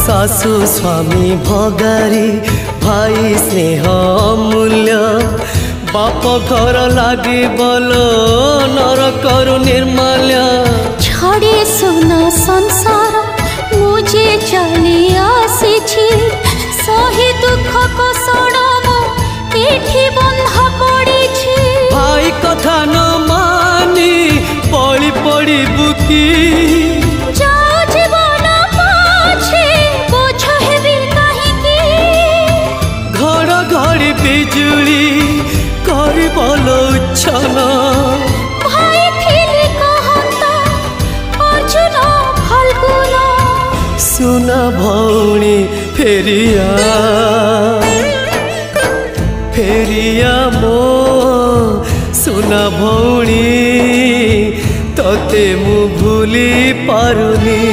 सासु स्वामी भगारी भाई स्नेह अमूल्य बाप घर लागे बोलो नरकर निर्माल्य छड़े सुना संसार मुझे चली आसी सही दुख को सड़म एठी बंधा पड़ी भाई कथा न मानी पड़ी पड़ी बुकी बिजुली कर बोलो छन भाई थिली कहता अर्जुन फल्गुन सुना भौणी फेरिया फेरिया मो सुना भौणी तते मु भूली पारुनी